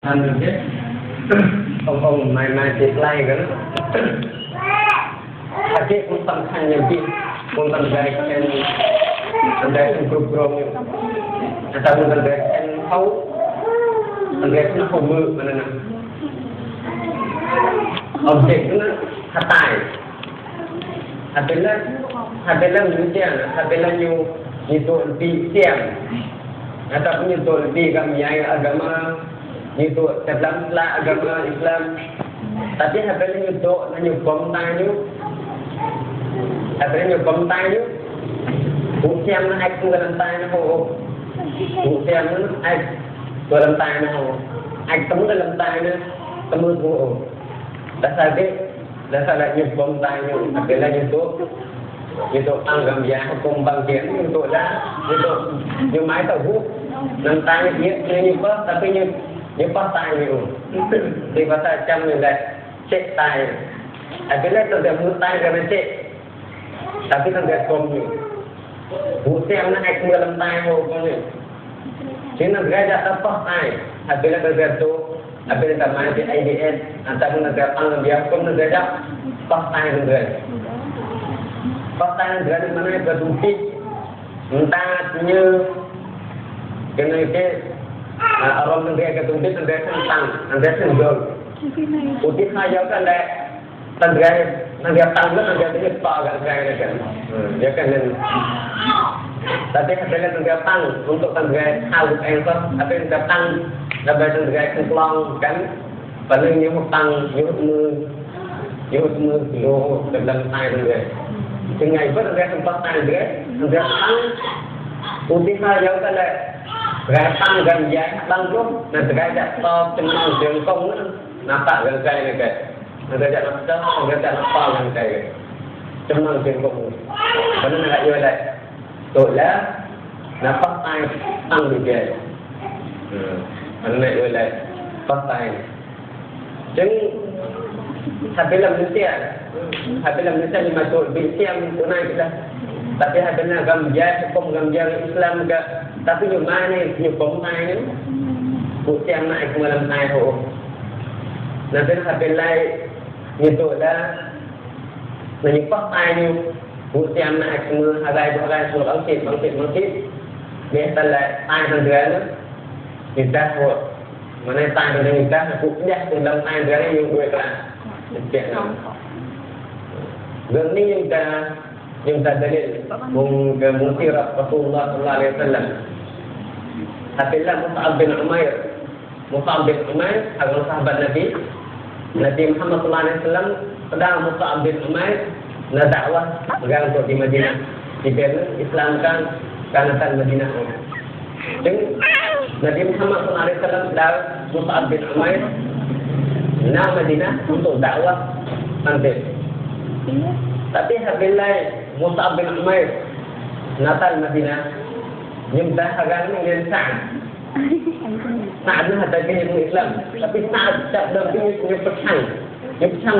Anh chứ ông mai chết lại cái Hati pun sampai yang di pun tergaikan grup atau tergaikan tergaikan homer mana nak objek tu nak hatai adalah manusia adalah itu di siang ataupun itu di kami agama itu dalam agama Islam tapi adalah itu nyumbang tanya Akhirnya nyumbang tayo, usiam na ay kung dalam tayo na ho, usiam na ay dalam tayo na ho, ay temu dalam tayo na temu ho. Dasar nyumbang tayo, adalah itu anggam ya hukum bangkit itu lah, itu mai tahu, dalam tayo dia nyumbang tapi nyumbang tayo, di bahasa jam ni dah cek tayo, adalah terdapat tayo kerana cek. Tapi kan dia komni, bukan nak ikut dalam tayo komni. Jadi negara dah apa tayo, apabila negara tu, apabila main di IDN, ataupun negara panggil dia kom negara apa tayo negara. Apa tayo negara di mana berdumpi, entahnya kena itu orang negara ketumpi negara tentang, negara senjol. Uti kaya kan dah negara tangga negara ini agak negara kan, dia kan tapi ada negara tang untuk negara hal engkau, tapi negara tang dapat negara kepulauan kan, paling yang tang yuk kilo dalam air negara, sehingga itu negara tempat negara tang, uti kaya kan dah negara tang ganja bangkok, negara jatuh tenang jengkong, nampak negara negara tak apa yang saya cuma tengok kerana nak jual tola nampak tang dia kerana nak jual pasai jadi habislah Malaysia ni masuk bisiam tunai kita tapi habislah gamjar Islam ke tapi yang mana yang pemai ni bisiam naik ke malam naik nanti habislah itu dah menyimpan air bukan nak semua harai semua bangkit biasalah air negara kita buat mana air negara kita aku dah dalam air negara yang dua kelas setiap dan ni yang tak dalil mengmusirah Rasulullah sallallahu alaihi wasallam Abdullah Mus'ab bin Umair adalah sahabat Nabi Muhammad sallallahu alaihi wasallam sedang Mus'ab bin Umair nak dakwah pegang untuk di Madinah dibina Islamkan kawasan Madinah. Jadi Nabi Muhammad sallallahu alaihi wasallam sedang Mus'ab bin Umair nak Madinah untuk dakwah nanti. Tapi apabila Mus'ab bin Umair natal Madinah nyembah agama dengan Sa'ad ni ada ilmu Islam, tapi Sa'ad tak ada punya pesan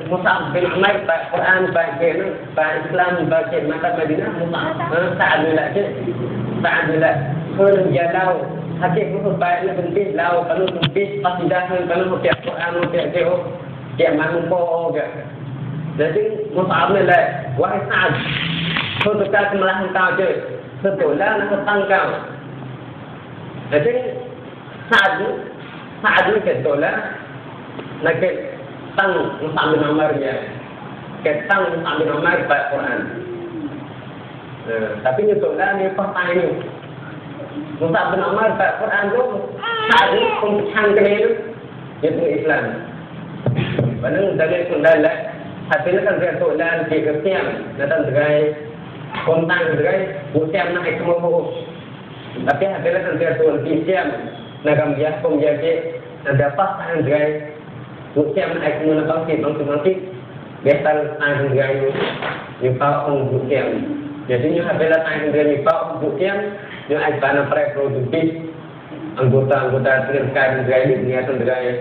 Mus'ab bin Umair baca Quran, baca Islam, baca mata Madinah, Sa'ad ni lah Sa'ad ni lah jalau hakik pun baik ni penting lau kalau penting pasti dah kalau baca Quran baca dia mampu ke jadi Mus'ab ni lah wahai Sa'ad kau tukar kemalahan kau je setelah nak petang kau. Jadi saat ini kebetulan nak tang Mus'ab bin Umair ya, ketang Mus'ab bin Umair baca Quran. Tapi kebetulan ni pasal ini Mus'ab bin Umair baca Quran tu saat ini pemecah keliru itu Islam. Padahal dari sundalah hasilnya kan kebetulan di kesiam datang dari kontan dari usiam nak semua. Tapi adalah negara tuan Islam negara dia penjaga dapat negara Islam nak semua bangkit biasa negara nyumpah orang Islam jadi ni adalah negara nyumpah orang Islam yang ada produktif anggota terkait negara ini ni atau negara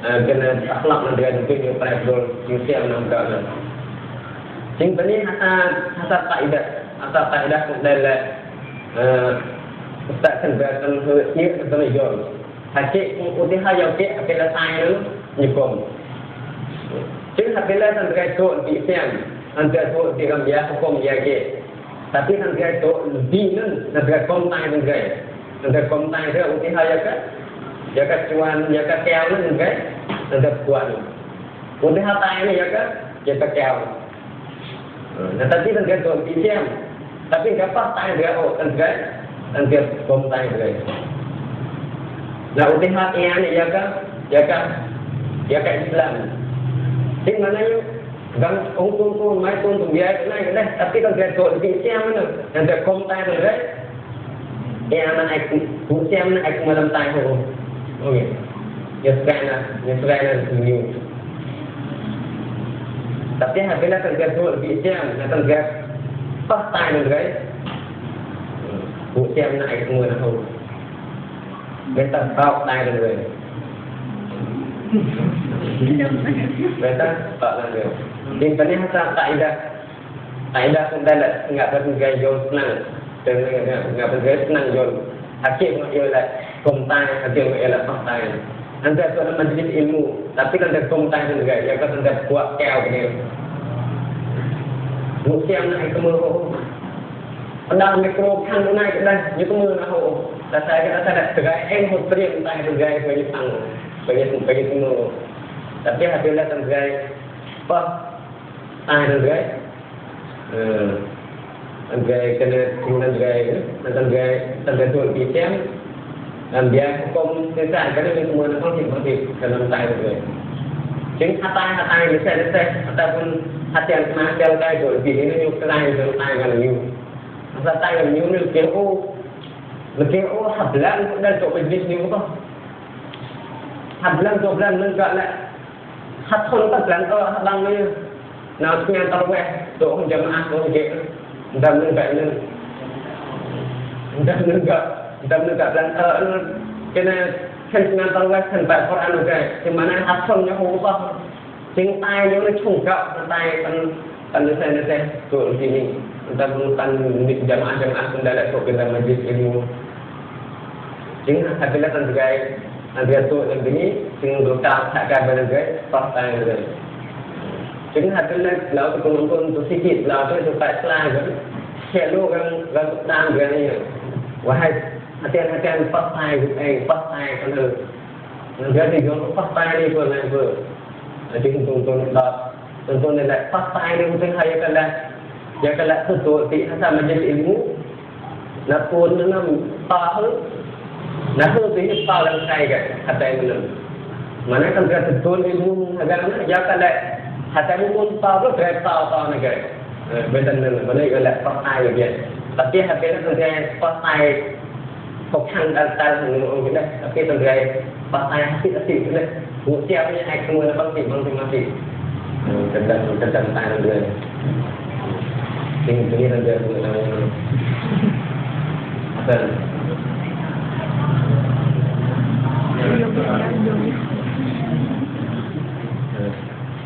kena akhlak negara itu yang produktif Islam nampak sing ini asal kaidah dalam Ustaz kan berkata dia kata jual hakik utihah yang kek apabila saya nyukum. Jadi apabila antara itu diisian, antara itu dirambiah hukum dia kek. Tapi antara itu lebih antara kontai antara kontai itu utihah ya kan cuan ya kan keo antara kuat. Utihah tay ni ya kan keo. Nah tapi antara itu diisian, tapi nggak pas tay dia antara kontai dia. Nah utihah ini ya kan Islam. Jadi maknanya gang tung mai tung biar naik dah. Tapi kalau dia tu di siang mana, nanti kontai tu dah. Yang mana siang mana aku malam tay tu. Okey. Ya sekarang new. Tapi apabila kalau dia tu di siang, nanti dia pas tay tu dah. Siang mana aku malam tu. Kita tahu tay tu dah. Betul, tak lagi. Jadi pada masa kaidah sendal enggak bergaya jauh senang, enggak bergaya senang jauh. Hakik ialah kontai, hakik ialah fakta. Anda tu ada majlis ilmu, tapi kan ada kontai juga, ya kan anda kuat kau ni. Mungkin nak ikut Pendang mikro kan naik dah, itu mana ho? Saya kata tegai hutri entah tegai bagi pang, bagi semua. Tapi apabila tegai apa? Tegai, tegai kena tinggal tegai tu pisang, dan dia hukum sesat kerana semua nak konflik dalam tay tegai. Jadi hati bisa ataupun hati yang kena kai tu lebih ini juga kerana dalam tay kan ni. Masa tay ni lebih hablan dan tu majlis ni apa? Hablan tu hablan enggak lah. Hatul tak hablan tu hablan ni. Nak punya tarweh tu jemaah tu je. Dan enggak ni. Dan enggak hablan kena dengan tarweh sampai Quran juga. Di mana hatulnya apa? Sing tay ni cungkap tay kan saya tu sini. Entah bukan jamaah kendala tu kita majlis ilmu. Jadi apabila tergai antara tu yang ini, sing berkah takkan bergai fakta yang bergai. Jadi apabila laut penonton tu sikit, laut tu supaya selalu selalu kan dan berani. Wahai hati-hati fakta kan tu. Jadi kalau fakta ni pun apa? Jadi tonton ni fakta ni mungkin hanya kan ya kalau betul di asal majlis ilmu, nak pun dalam tahu, nak tu ini tahu dalam saya kata yang mana kan kita betul ilmu agama, ya kalau kata ilmu tahu tu kita tahu negara, betul mana kalau fakta dia. Tapi apabila kita fakta bukan dasar ilmu kita, tapi kita fakta hati kita, siapa yang semua masing-masing. Tentang tanah dia. Ini nanti aku nak apa?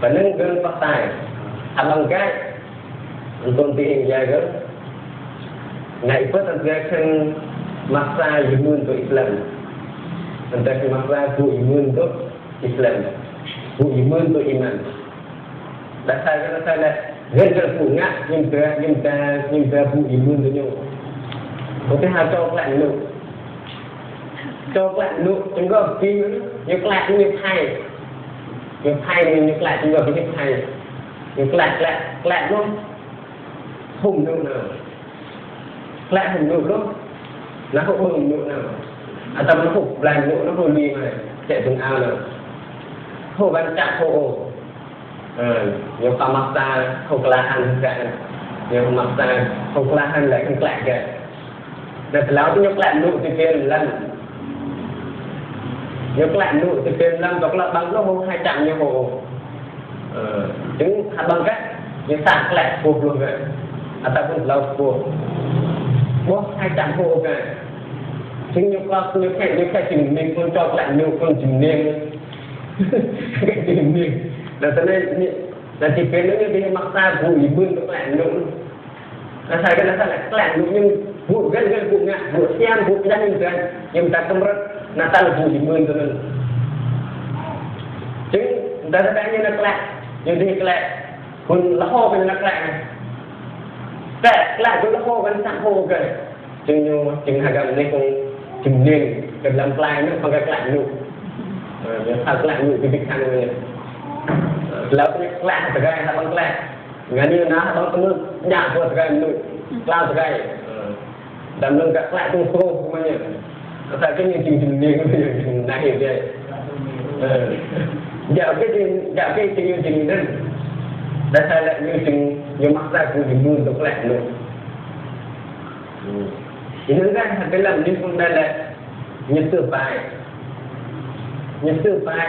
Paling gen pakai, abang kai untuk dijaga. Nak ikut terjadi masa imun untuk Islam. Tentang masa imun untuk Islam, imun untuk iman. Dasar Gajah punga nyimpa bu imun tu nyo. Okey ha coklat lu. Coklat lu tengok pi coklat ni pai. Yang pai ni coklat tengok ni pai. Yang coklat lu. Hum lu nào. Coklat hum lu. Nó hum lu nào. Atau nó hum lan lu nó hum đi mà chạy từng ao nào. Hum ban chặt hum. Yang pamaksa kekelahan kan, yang pamaksa kekelahan lại kan kelak kan. Dan selalu tu kelak lu tipen lan, yang kelak lu tipen lan, kalau bang lu hai chạm như hồ, chứng bang kan, yang sang kelak puluh kan, ataupun lau puluh hai chạm hồ kan. Chứng như cái chừng mình con cho kelak lu con chừng niên, cái chừng niên. Dan nanti penuhnya dia maksa bu ibu untuk kelendung. Nah saya kena salah kelendung yang bu gan bunga bu siang bu dan yang tak kemerat nak tahu bu imun tu kan. Jadi dah katanya nak kelak, jadi kelak pun lahor pun nak kelak. Kelak pun lahor kan tak lahor kan. Jadi agak ni pun jemling dalam kelak ni pakai kelak ni. Hal kelak ni dibikin ni. Lalu kelak sebagai abang kelak. Ngani nak abang temu nyak buat sebagai ni. Kelak sebagai. Dan nung kat kelak tu suruh semuanya. Asal kan yang jemling ni nahir dia. Dạ cái chương trình đó đã sai lại như mắc ra của những nguồn tục lệ luôn thì thứ ra là cái lần như con đây là nhân sự bài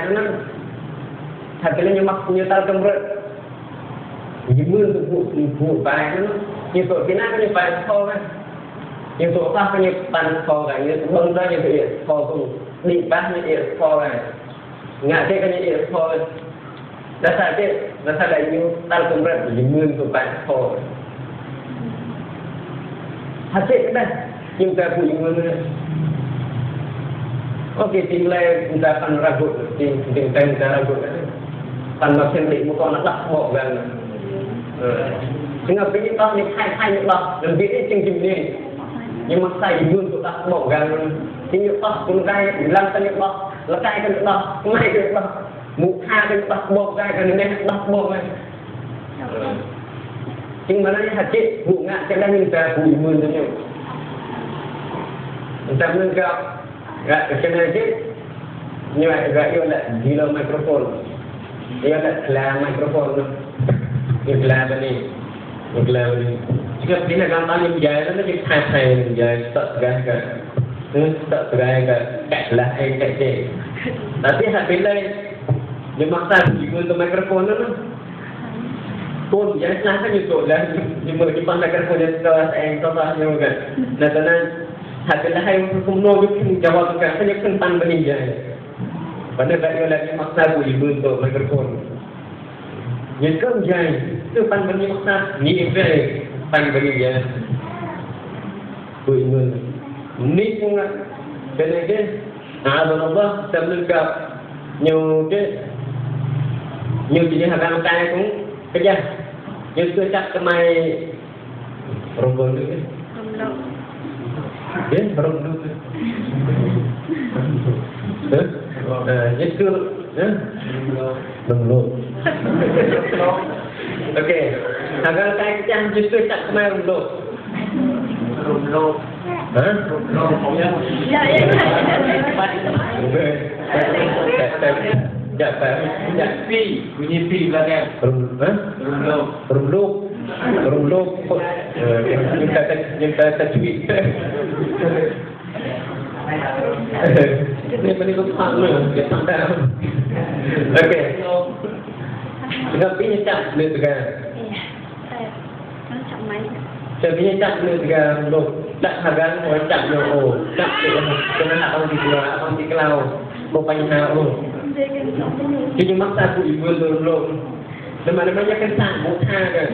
nó thật cái là như mắc như tao trong rượt những nguồn tục vụ bài nó như tội cái nát như bài kho á như tội pháp như bàn kho cả như bông ra như vậy kho cùng định bác như vậy kho này ngã cái như vậy kho dasar lagi tal kemudian jemur tu pan kho. Hasil dah kita punya jemur. Okey, tinggal kita pan ragut, tinggal kita ragut. Pan macam ni muka nak dah bawa kan. Tengah pergi tahu ni hai ni dah. Lebih ni cincin ni. Yang maksa jemur tu tak bawa kan. Tinggal pas pun kai, bilang tanya dah, lekai kan dah, mai kan dah. Muka kan tak bok kan kan tak bok kan. Chính mà nó hati bunga cái đang nhìn ta bùi mươn thôi nhỉ. Kita menganggap cái này chứ như vậy gọi yêu là zero microphone. Yêu là microphone nó. Iklan ni. Jika bila gambar yang jaya itu jadi thay jaya tak segala kan. Tak segala kan. Lah cái. Tapi bila dia maksa guna mikrofon tu pun jangan salah kan itu lah cuma depan mikrofon dia salah kan dan hatilah yang semua itu jawab kan hanya kentan benih pada dia lagi maksa ibu untuk mikrofon yang kerja itu pan benih maksa ni pan benih ya ibu ni pun kena ke Allah terlengkap nhiều chỉ là làm tay cũng cái gì nhưng tôi chắc cái mai rồng vàng nữa biết rồng nữa nhất cưa rồng lô ok làm tay chăng nhưng tôi chắc cái mai rồng lô hả rồng lô không nhá dạ phải dạ phi bunyi phi là kan rung lô nhưng ta tweet ini paling gampang loh kita tahu oke tapi nyecap dia juga tapi nyecap dia juga loh tak hagan mau cap yo cap kena orang di luar orang di kelau mau panjang jadi maksa aku ibu dulu Mana-mana kan sanggup kan.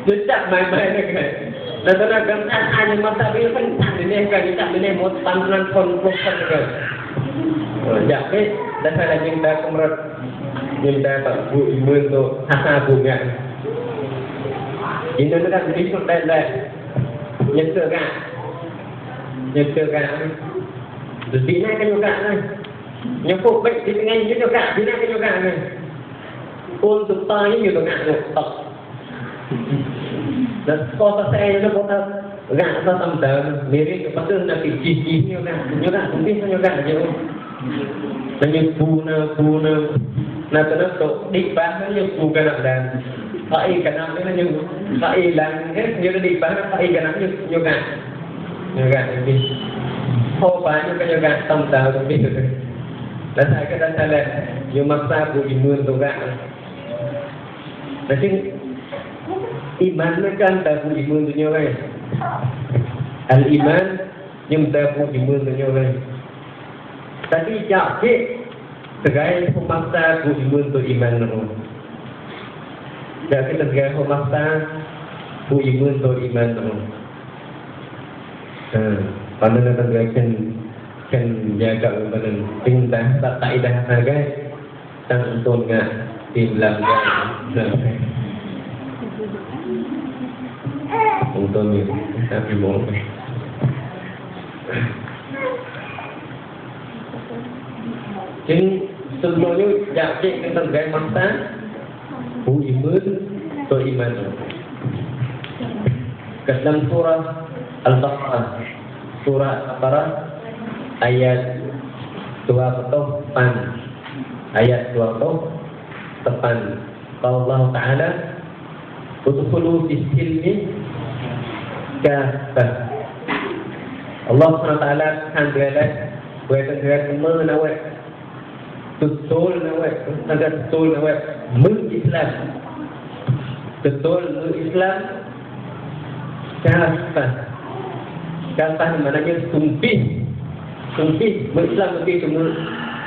Jejak main-main kan. Dan tenaga hanya masa ini kan ini kan ini mau pantulan konfrontasi kan. Jadi dan saya cinta kemerat cinta tak bu ibu tu hasa bunga. Ini kan disebut dan nyesel kan. Jadi ni kan juga kan. Nyepuk baik di tengah ini juga, di tengah juga kan. Untuk tanya itu kan tak. Dan kota saya itu kota enggak ada tambah mirip kepada nanti gigi juga mungkin juga aja. Menyebuna nah terus di bahasa yang bukan ada. Pai kenal ini yang pai lang dia di bahasa pai kenal juga ini. Oh banyak juga tambah lebih. Dan saya kata saya yang maksa bu imun tu kan. Jadi iman kan tahu imun dunia kan. Al iman yang tahu imun dunia kan. Tapi jadi sebagai pemaksa bu imun tu iman tu. Jadi sebagai pemaksa bu imun tu iman tu. Pada negara kan jaga benar tinggal tak dah harga tang untuk ngak tim langgar untuk ni tapi mau jadi sebelumnya jakik tentang gaya masa iman atau iman ke dalam surah Al-Baqarah surah Al-Baqarah ayat 28 ayat 28 Allah Ta'ala udkhulu fis silmi kafah Allah SWT kan berada berada menawat betul nawat agak betul nawat mengislam betul mengislam kafah kafah maknanya sumpih mengislam itu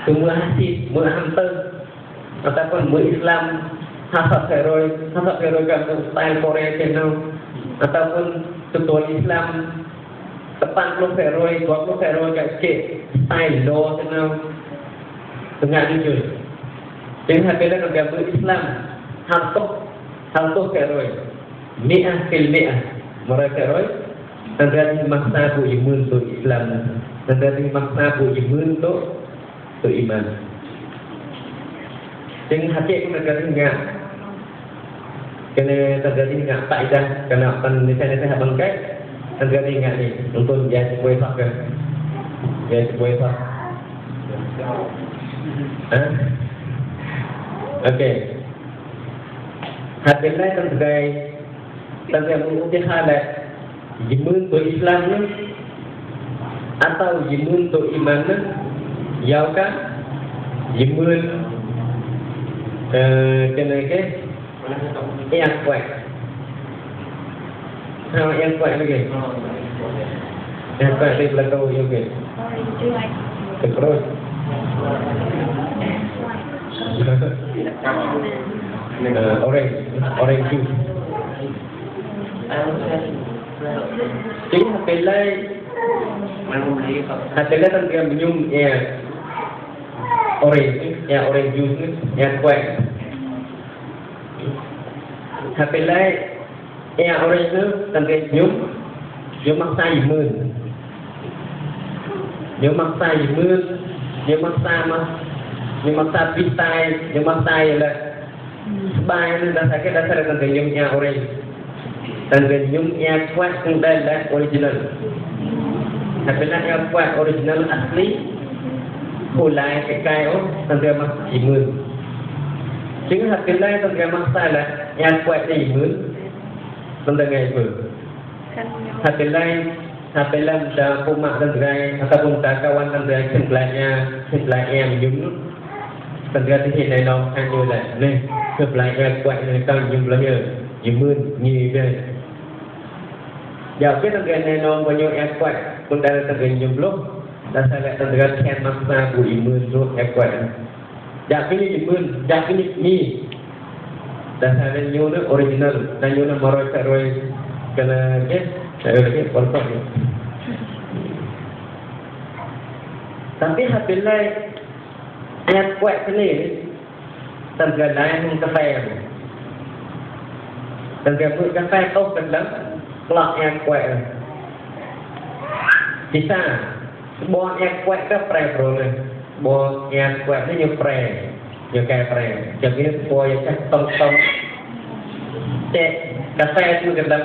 semua hati menghampir ataupun mengislam hasab heroi kan style Korea channel ataupun betul Islam 80 heroi 20 heroi kat style do channel tengah jujur dengan bila kita berislam hantuk heroi mi'ah fil mi'ah mereka heroi terjadi makna bu iman tu Islam terjadi makna bu iman tu iman dengan hati kita terjadi kena terjadi enggak faedah kena penelitian saya bangkai terjadi enggak ni untuk dia sebuah fakir dia sebuah fakir okey hati lain terjadi mengikuti halat iman tu Islam ni atau iman tu iman ni yaukah iman kena ke yang kuat yang kuat lagi yang kuat di belakang juga terus orange juice jadi hati tentang minum orange juice ni yang kuat hati orange tu tentang nhum maksa iman nhum maksa pistai nhum maksa là bài nên dasar tentang nhum orange tentang nhum kuat dan original hati yang kuat original asli mulai kekai tentang maksa iman chính hati tentang maksa là yang kuat iman tentang iman hati lain dah umat tentang ataupun kawan tentang sebelahnya minum tentang sini lain orang hanya lah ni sebelahnya kuat ni kau jumlahnya iman ni dia jauh kita tentang orang banyak yang kuat pun dah tentang jumlah dah salah tentang kian maksa bu iman tu yang kuat jauh ini iman jauh ini ni dasar new ni original dan new ni maroi teroi kena ke saya lagi portok ni tapi hati lain ayat kuat ni tergadai kafe tergadai kafe kau kendang kelak ayat kuat bisa buat ayat kuat ke pre pro ni buat ayat kuat ni new pre như cà phê cho cái bôi chắc tông cà phê chưa gần lắm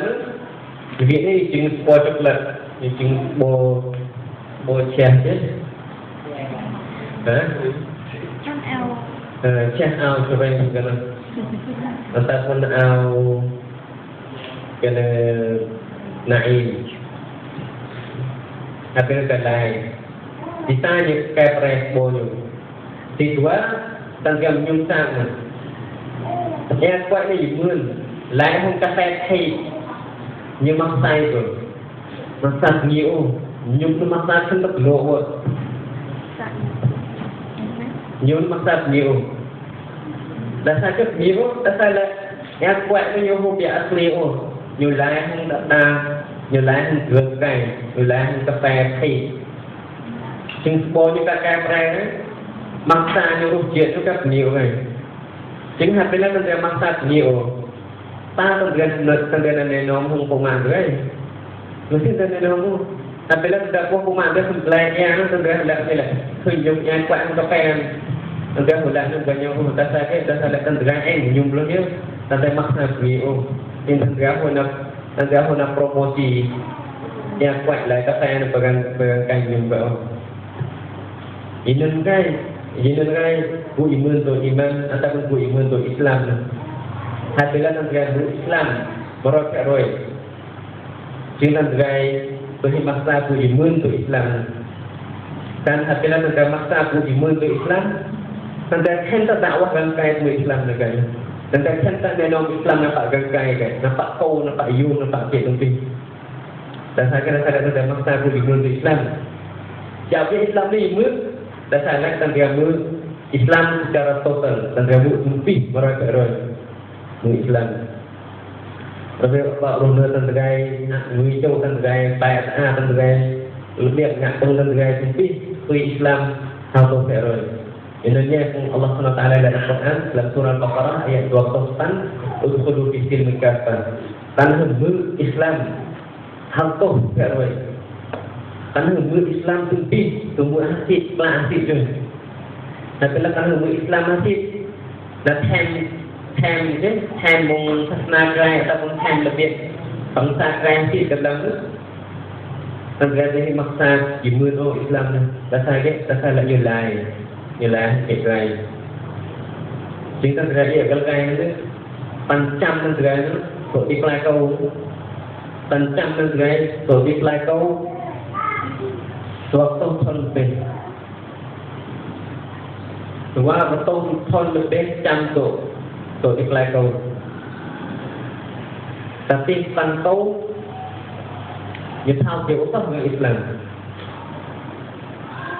việc này chừng bôi chục lần chừng bôi chè chứ hả chè ao cho bên cái nó ta phân ao cái này apa cái này bisa như cà phê bôi thì dua tentang menyungsang yang kuat ni iman lain pun kata hey như maksa itu maksa nhiều nhung tu maksa không được lộ nhung maksa nhiều dasar ke nhiều dasar là yang kuat ni nhung biar asli nhiều lain không được đa nhiều lain không gượng gầy nhiều lain không kata hey Chừng bố như các cái này mặc xa như rút chuyện cho các nhiều này. Chính hạt bên là tầng mặc xa nhiều. Ta tầng này nó không có mạng rồi. Nó xin tầng này nó không. Hạt bên là tầng có mạng rồi không lại nha. Nó tầng là đây là khởi dụng nha quạng cà phê. Tầng hồi lại nó gần nhau không. Ta sai là tầng em nhung luôn nhé. Tầng mặc xa nhiều. Ini tengah hona promosi yang kuat lah kata yang pegang kain juga. Ini kan bu iman tu iman ataupun bu iman tu Islam. Hatilah tengah bu Islam merokok roy. Jangan tengah beri maksa bu iman tu Islam. Dan hatilah tengah maksa bu iman tu Islam. Tengah hendak dakwah dan kain bu Islam negara. Dan tak nenong Islam nampak gangkai kan, nampak kau, nampak you, nampak cik nanti. Dan saya kena ada maksa aku di mulut Islam. Jadi Islam ni imut, dan saya nak tangga mulut Islam secara total, tangga mulut lebih mereka roy mulut Islam. Tapi Pak Rona tanggai nak muncul tanggai bayat tanggai lebih nak tanggai lebih mulut Islam satu roy. Intinya Allah SWT dalam Quran dalam surah Al-Baqarah ayat 28 udkhulu fi silmi kafah. Tanah Islam hantuh garoi. Tanah Islam tumpi tumbuh asyik pelan asyik je. Tapi kalau tanah Islam asyik dan hem mong sasna gaya ataupun hem lebih bangsa gaya asyik dalam tu. Terjadi maksa imun Islam dasar lagi lain. Ialah ekrai. Jika terjadi ekrai itu, pancam terjadi itu, soti pelakau, pancam terjadi, soti pelakau, suatu ton lebih, dua ton lebih jam tu, soti pelakau. Tapi pantau, dia tahu dia usah dengan Islam,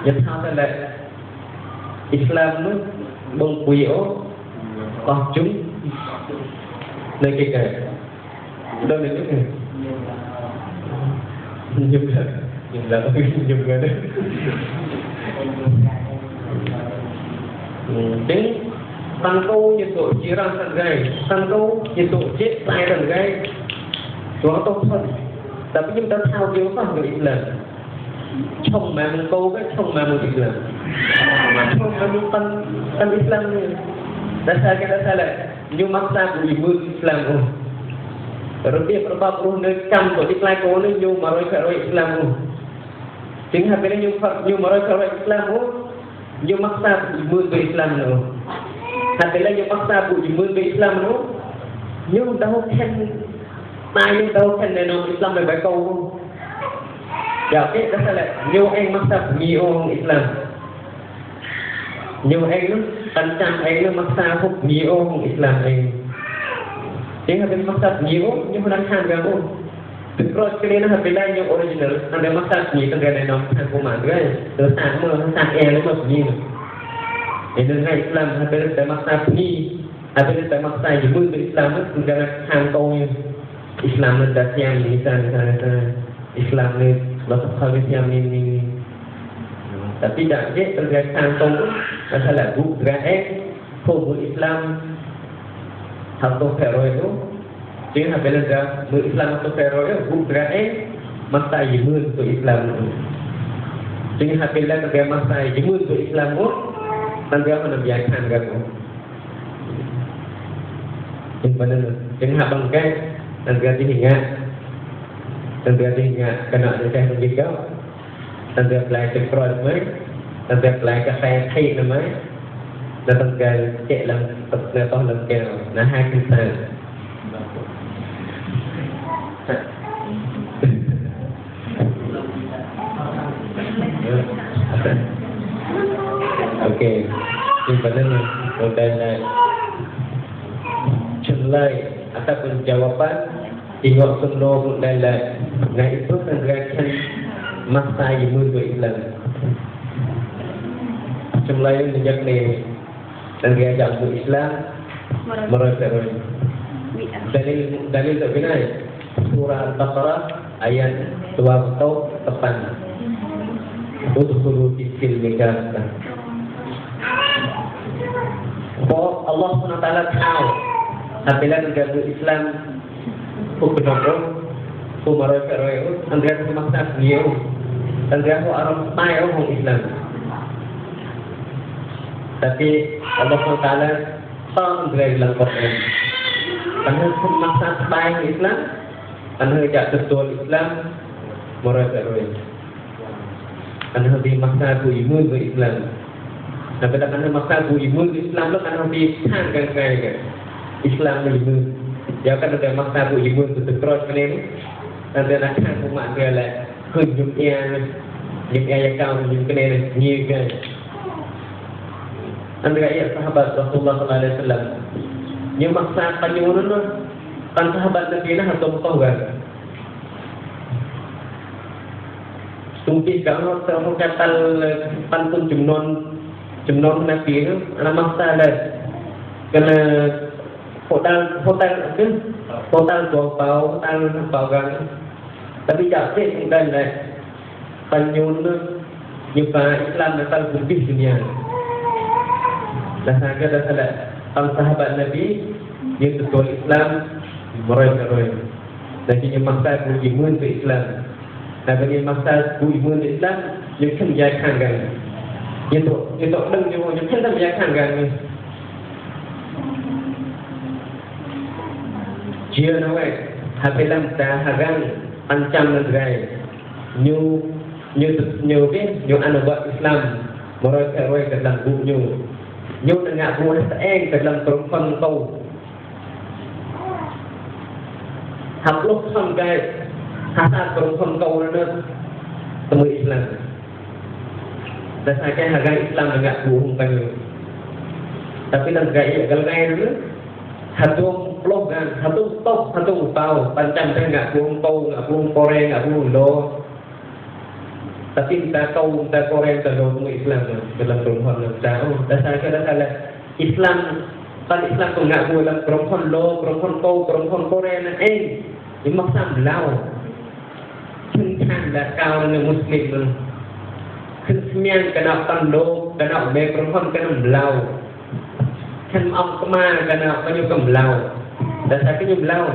dia tahu adalah Islam nó bông quỷ ố có chúng nơi cái kẻ đâu là cái này nhục là nhục người đấy tính tăng câu như tổ chỉ ra thằng gầy tăng câu như tổ chết tại thằng gầy đó tốt hơn tapi chúng ta thao chiếu vào người Islam trong mà mình câu cái trong mà mình Islam trong mà mình tan Islam ni dasar lah như maksa của ibu Islam oh lebih berbab nơi cam của Islam cô nơi như mà rồi Islam oh chính là cái như mà rồi Islam oh như maksa của ibu về Islam nữa hati như maksa của ibu về Islam nữa như đâu khen tai như đâu khen này nó Islam về bài câu ya cái dasar là như anh maksa của nhiều Islam nhiều anh tentang anh maksa huk nhiều Islam anh chính là bên maksa nhiều nhưng mà đang hàng gạo terus kalian nak bela yang original anda maksa nhiều tengah này nó hàng của mạng cái từ sáng mưa sáng e nó mất nhiều nên ngay Islam ada dari maksa ni ada dari maksa ibu Islam itu dengan hàng tôi Islam nó đã siam misalnya Islam ni lots of hal siam ni tapi tak je terkait kantong masalah gerak hukum Islam atau teror itu chính là cái lần ra người Islam atau teror itu gerak masa imun untuk Islam chính là cái lần ra masa imun untuk Islam itu nanti akan membiarkan kamu chính là bằng cái nanti hingga kena saya menjaga nanti apply ke produk mai nanti apply ke saya thay namai nanti gal cek lang toh lang keo nah hai kita okey simpanan dan celai ataupun jawapan tengok semua dan nah itu terkait masa imun untuk Islam semula yang sejak ni dan diajak untuk Islam mereka dalil terkenal surah Al-Baqarah ayat 2 tepan udkhulu fis-silmi kaffah. Allah SWT tahu apabila negara Islam berpengaruh Umaroy Andrea memaksa beliau Andrea orang tahu orang Islam, tapi Allah SWT tahu Andrea bilang Quran karena memaksa tahu Islam, karena tidak betul Islam Umaroy karena dimaksa imun ke Islam. Nah, kadang-kadang maksa imun Islam lo kan habis kan kan Islam imun. Ya kan ada maksa imun tu terus kan ini. Nanti nak kan umat dia lah kunjung yang yang kau kunjung kene ni kan. Anda ayat sahabat Rasulullah sallallahu alaihi wasallam. Yang maksa penyuruh tu kan sahabat Nabi lah atau kawan. Sungkih kalau terus kata pantun jumnon Nabi itu ada masalah kena hotel dua bau kan, tapi jadi bukan lah penyun juga Islam datang lebih dunia. Dan saya ada sahabat Nabi yang betul Islam meroy dan dia maksa imun ke Islam. Dan dia maksa imun ke Islam yang kenyakan kan. Itu đừng nhiều những cái tâm giác hàng gần chia nó vậy habis ta hagan ancam negara nhiều anak buat Islam mereka ke dalam buku nhiều dengar buat ke dalam perempuan kau hablok sampai hasad perempuan kau itu temu Islam. Dan saya harga Islam enggak bohong kan. Tapi negara galai dulu satu logan, satu top, satu tahu, pancam saya enggak bohong koreng, enggak bohong lo. Tapi kita tahu kita koreng kita lo Islam dalam perempuan tahu. Dan saya kira salah Islam kalau Islam tu enggak bohong dalam perempuan lo, perempuan kau, perempuan koreng ini maksud belau. Cinta dah kau dengan Muslim. Kesemian kena panduk, kena perempuan kena belau, kan kemana kena penyuka belau, dan saya kena belau,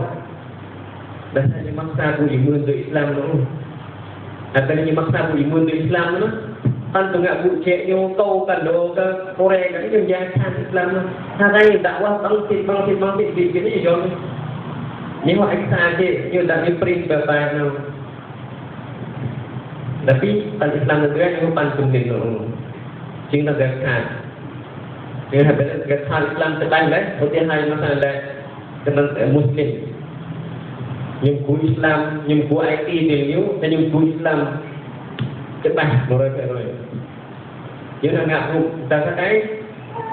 dan saya maksa aku imun untuk Islam tu, dan saya maksa aku imun untuk Islam tu, kan tu nggak bucek yang kau kan do ke Korea kan itu jangan Islam tu, saya dakwah bangkit begini jauh, ni wah eksa je, ni dah diberi beberapa tu. Tapi Islam negara yang pantun itu, cinta dekat. Dengan dekat Islam tetangga, kemudian hari masalah dengan Muslim. Yang ku Islam, yang ku IT dia, dan yang ku Islam cepat mereka. Dia nak ngaku tak kaya,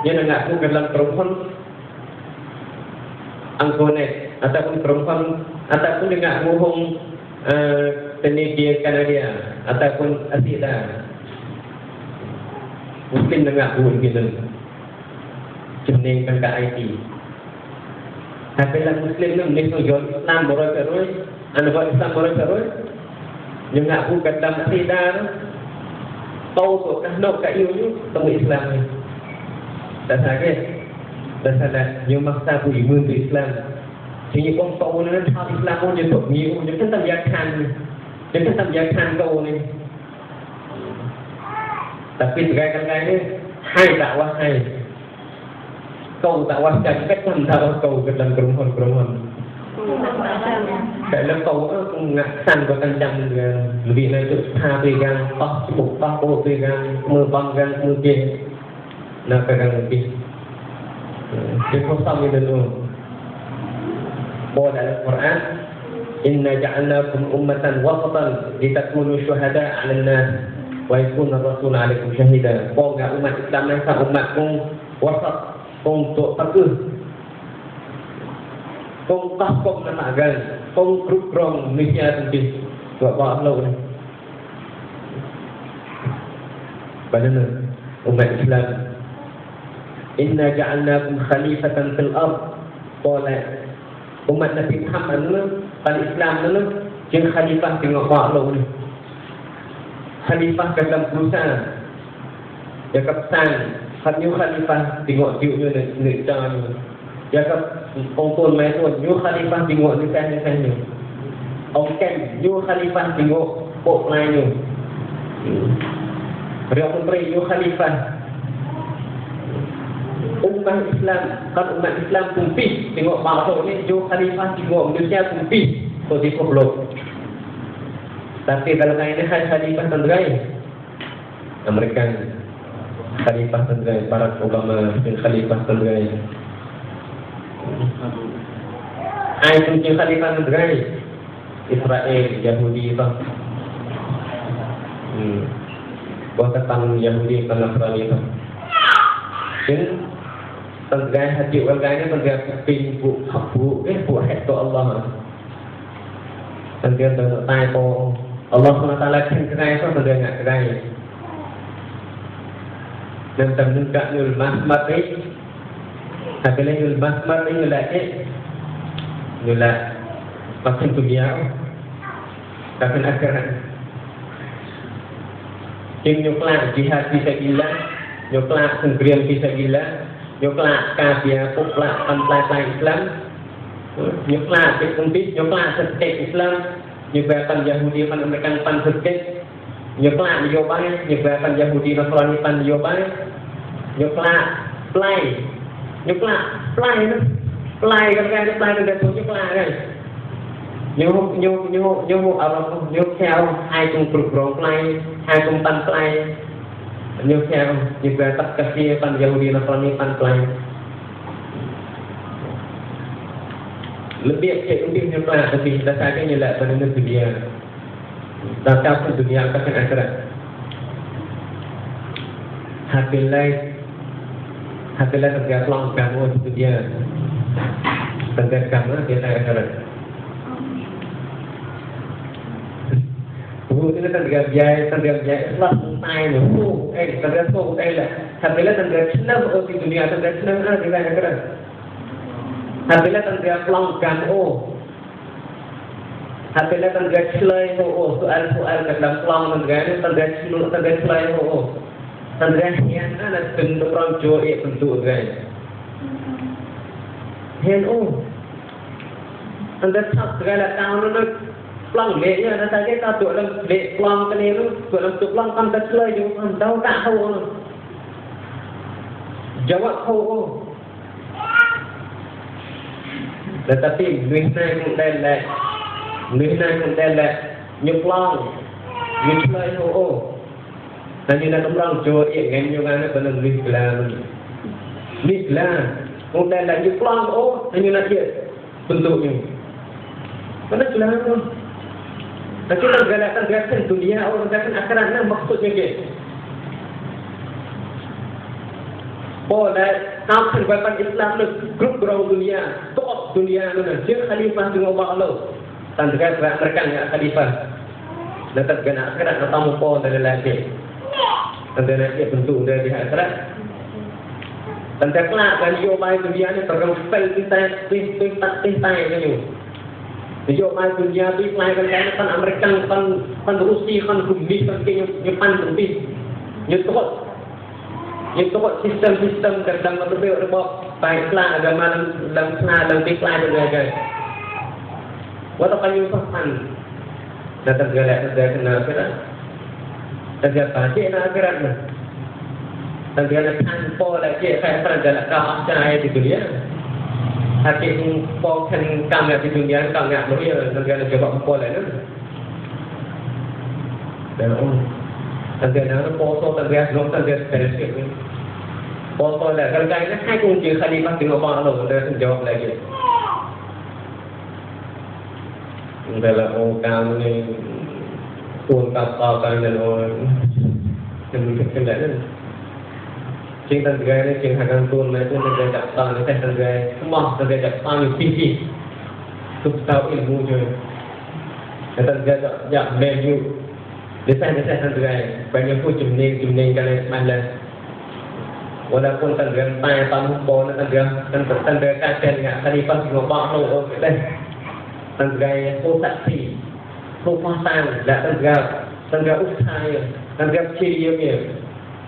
dia nak ngaku dalam perempuan angkonet ataupun perempuan ataupun dengan bohong pendidikan dia ataupun asidah mungkin dengar pun gitu jenengkan ke IT apabila Muslim ni menisau jual Islam beroi-beroi anak Islam beroi-beroi dengar pun kata asidah tahu tu dah nak kat you temu Islam ni tak sakit tak salah you maksa pun imun tu Islam jadi orang tahu ni hal Islam pun dia tak ni dia kan tak yakin dia kan tak yakin kau ni. Tapi sekarang ni hai dakwah hai. Kau dakwah kan macam dakwah kau ke dalam perempuan. Kalau kau ngaksan kau kencang lebih naik tu pegang cukup pegang membanggang mungkin nak pegang lebih. Kita sama dengan dalam Quran Inna ja'alnakum ummatan wasatan litakunu syuhada 'alan nas wa yakuna rasul 'alaikum syahida. Kau enggak umat Islam yang sama umatku wasat untuk teguh. Kau takkom namagan, kau grup-grup Malaysia lebih buat Allah ni. Bagaimana umat Islam? Inna ja'alnakum khalifatan fil ard. Qala umat Nabi Muhammad ni, Islam ni, yang khalifah tengok Allah ni. khalifah dalam perusahaan. Dia kepesan, new khalifah tengok tiupnya nak jangan. Dia ke pongpon mai tu, new khalifah tengok ni sana. Okey, new khalifah tengok pok lainnya. Dia pun beri new khalifah. Umat Islam, kan umat Islam kumpis tengok bangsa ni, new khalifah tengok Malaysia kumpis. So di blok. Tapi kalau kain ni khalifah tenggerai, Amerika khalifah tenggerai, Barack Obama dan khalifah tenggerai. Ai pun khalifah tenggerai, Israel, Yahudi apa? Buat tentang Yahudi dan Nasrani apa? Jadi tenggerai hati orang ni tenggerai pintu bu het to Allah. Tenggerai tengok tai to Allah SWT khen cái có từ ngạc cái đây nên tầm nâng cả người mắt ấy cái lấy người mắt ấy người lại thế người lại và thêm tụi giáo và thêm akhirat nhưng nhục lạc jihad fisabilillah nhục lạc sendirian fisabilillah nhục lạc kafir phục lạc pantai Islam nhục lạc cái công ty nhục lạc thực tế Islam như về pan Yahudi pan Amerika pan Turki nhục lạc nhiều bay như về pan Yahudi Nasrani pan nhiều bay nhục lạc play nó play cái số nhục lạc này nhiều ông nhiều theo hai cùng cực rộng play hai cùng pan play nhiều theo như về tất cả kia pan Yahudi Nasrani pan play lebih lebih nyata tapi dasarnya nyala pada dunia datang ke dunia akan akhirat hatilah tergak long kamu di dunia tergak kamu di akhirat ini tergak jaya lah tai nu tergak tu lah hatilah tergak senang di dunia tergak senang di akhirat hatilah tengah pelanggan hatilah tengah selai soal dalam pelang tengah selai tengah yang ada bentuk orang Jawa bentuk guys hen tengah tak segala tahun nak pelang leknya ada saja tak dalam lek pelang kene tu dalam tu pelang tengah selai tu tahu tak tahu jawab tahu tetapi nuih naik konten lah nyeplang nyelai dan ini nak orang Jawa yang ngan benar nuih lah konten lah nyeplang hanya nak dia bentuknya mana jelas tapi kalau gerakan dunia orang gerakan akhiratnya maksudnya ke Tahu kehidupan Islam itu grup orang dunia, top dunia mana? Dia khalifah dengan Allah. Tandai mereka yang khalifah. Nanti kena akhirat tamu pun dari lagi. Tandai nanti bentuk dari akhirat. Tandai kelak dari nyobai dunia ni terkena fail tintai ni. Nyobai dunia tu lain kan Amerika kan Rusia kan Komunis kan Jepang lebih nyetok. Itu sistem dalam rebok baiklah agama dalam tiklah juga guys. Waktu kayu sopan, dah tergelak kena akhirat, tergelak pasti nak akhirat ni. Tergelak tanpa lagi saya tergelak kau cahaya di dunia. Hati pun kan kami di dunia kami nak beri tergelak jawab apa lagi. Dan tergelak foto tergelak persik ni. Foto lah kalau kaya hai kunci khalifah tengok bang Allah dah jawab lagi. Dalam kamu ni tuan kapal kan orang yang kendala. Cinta negara ni cinta akan tuan macam negara Jepang ni negara semua negara Jepang ni tinggi. Tu tahu ilmu je. Kata negara value. Desain negara banyak pun jumning kalau malas. Walaupun tengah tanya tamu pun tengah kajian dengan khalifah dengan makhluk tengah saksi, pasang, tak tengah tangga usaha, tangga ceria.